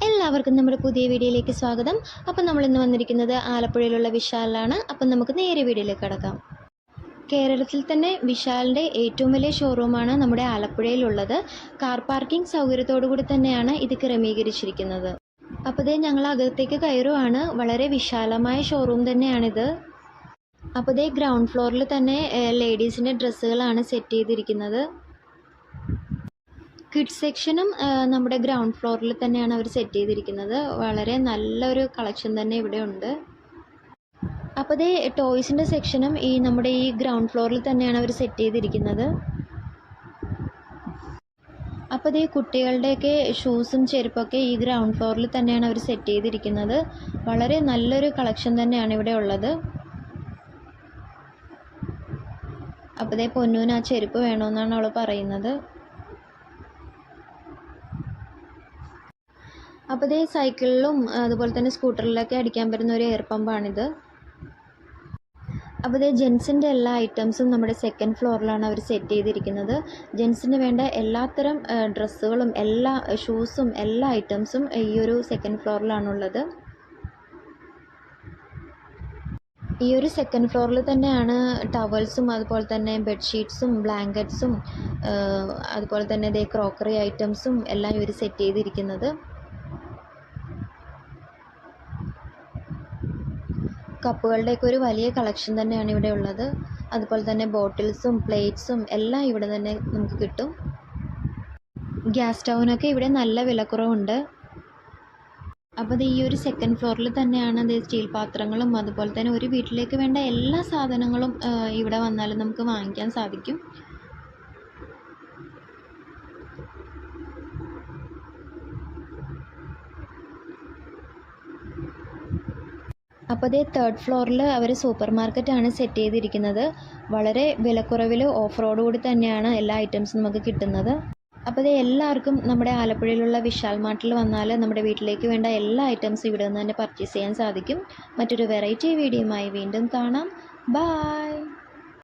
എല്ലാവർക്കും നമ്മുടെ പുതിയ വീഡിയോയിലേക്ക് സ്വാഗതം. അപ്പം നമ്മൾ ഇന്ന് വന്നിരിക്കുന്നത് ആലപ്പുഴയിലുള്ള വിശാലിലാണ്. അപ്പം നമുക്ക് നേരെ വീഡിയോയിലേക്ക് കടക്കാം. കേരളത്തിൽ തന്നെ വിശാലിൻ്റെ ഏറ്റവും വലിയ ഷോറൂമാണ് നമ്മുടെ ആലപ്പുഴയിലുള്ളത്. കാർ പാർക്കിംഗ് സൗകര്യത്തോടു കൂടി തന്നെയാണ് ഇത് ക്രമീകരിച്ചിരിക്കുന്നത്. അപ്പോൾ ദേ ഞങ്ങൾ അകത്തേക്ക് കയറുവാണ്. വളരെ വിശാലമായ ഷോറൂം തന്നെയാണിത്. അപ്പോൾ ദേ ഗ്രൗണ്ട് ഫ്ലോറിൽ തന്നെ ലേഡീസിൻ്റെ ഡ്രസ്സുകളാണ് സെറ്റ് ചെയ്തിരിക്കുന്നത്. കിഡ്സ് സെക്ഷനും നമ്മുടെ ഗ്രൗണ്ട് ഫ്ലോറിൽ തന്നെയാണ് അവർ സെറ്റ് ചെയ്തിരിക്കുന്നത്. വളരെ നല്ലൊരു കളക്ഷൻ തന്നെ ഇവിടെ ഉണ്ട്. അപ്പോൾ ദേ ടോയ്സിൻ്റെ സെക്ഷനും നമ്മുടെ ഈ ഗ്രൗണ്ട് ഫ്ലോറിൽ തന്നെയാണ് അവർ സെറ്റ് ചെയ്തിരിക്കുന്നത്. അപ്പോൾ ദേ കുട്ടികളുടെയൊക്കെ ഷൂസും ചെരുപ്പൊക്കെ ഈ ഗ്രൗണ്ട് ഫ്ലോറിൽ തന്നെയാണ് അവർ സെറ്റ് ചെയ്തിരിക്കുന്നത്. വളരെ നല്ലൊരു കളക്ഷൻ തന്നെയാണ് ഇവിടെ ഉള്ളത്. അപ്പോൾ ദേ പൊന്നൂന് ആ ചെരുപ്പ് വേണമെന്നാണ് അവൾ പറയുന്നത്. അപ്പോൾ ദേ സൈക്കിളിലും അതുപോലെ തന്നെ സ്കൂട്ടറിലൊക്കെ അടിക്കാൻ പറ്റുന്ന ഒരു എയർ പമ്പാണിത്. അപ്പോൾ ദേ ജെൻസിൻ്റെ എല്ലാ ഐറ്റംസും നമ്മുടെ സെക്കൻഡ് ഫ്ലോറിലാണ് അവർ സെറ്റ് ചെയ്തിരിക്കുന്നത്. ജെൻസിന് വേണ്ട എല്ലാത്തരം ഡ്രസ്സുകളും എല്ലാ ഷൂസും എല്ലാ ഐറ്റംസും ഈ ഒരു സെക്കൻഡ് ഫ്ലോറിലാണുള്ളത്. ഈ ഒരു സെക്കൻഡ് ഫ്ലോറിൽ തന്നെയാണ് ടവൽസും അതുപോലെ തന്നെ ബെഡ്ഷീറ്റ്സും ബ്ലാങ്കറ്റ്സും അതുപോലെ തന്നെ ദേ ക്രോക്കറി ഐറ്റംസും എല്ലാം ഇവർ സെറ്റ് ചെയ്തിരിക്കുന്നത്. കപ്പുകളുടെയൊക്കെ ഒരു വലിയ കളക്ഷൻ തന്നെയാണ് ഇവിടെ ഉള്ളത്. അതുപോലെ തന്നെ ബോട്ടിൽസും പ്ലേറ്റ്സും എല്ലാം ഇവിടെ തന്നെ നമുക്ക് കിട്ടും. ഗ്യാസ് സ്റ്റൗവിനൊക്കെ ഇവിടെ നല്ല വിലക്കുറവുണ്ട്. അപ്പോൾ ഈ ഒരു സെക്കൻഡ് ഫ്ലോറിൽ തന്നെയാണ് സ്റ്റീൽ പാത്രങ്ങളും അതുപോലെ തന്നെ ഒരു വീട്ടിലേക്ക് വേണ്ട എല്ലാ സാധനങ്ങളും ഇവിടെ വന്നാലും നമുക്ക് വാങ്ങിക്കാൻ സാധിക്കും. അപ്പോൾ ദേ തേർഡ് ഫ്ലോറിൽ അവർ സൂപ്പർ മാർക്കറ്റാണ് സെറ്റ് ചെയ്തിരിക്കുന്നത്. വളരെ വിലക്കുറവിൽ ഓഫറോട് കൂടി തന്നെയാണ് എല്ലാ ഐറ്റംസും നമുക്ക് കിട്ടുന്നത്. അപ്പോൾ ദേ എല്ലാവർക്കും നമ്മുടെ ആലപ്പുഴയിലുള്ള വിശാൽ മാർട്ടിൽ വന്നാൽ നമ്മുടെ വീട്ടിലേക്ക് വേണ്ട എല്ലാ ഐറ്റംസും ഇവിടെ നിന്ന് തന്നെ പർച്ചേസ് ചെയ്യാൻ സാധിക്കും. മറ്റൊരു വെറൈറ്റി വീഡിയോയുമായി വീണ്ടും കാണാം. ബൈ.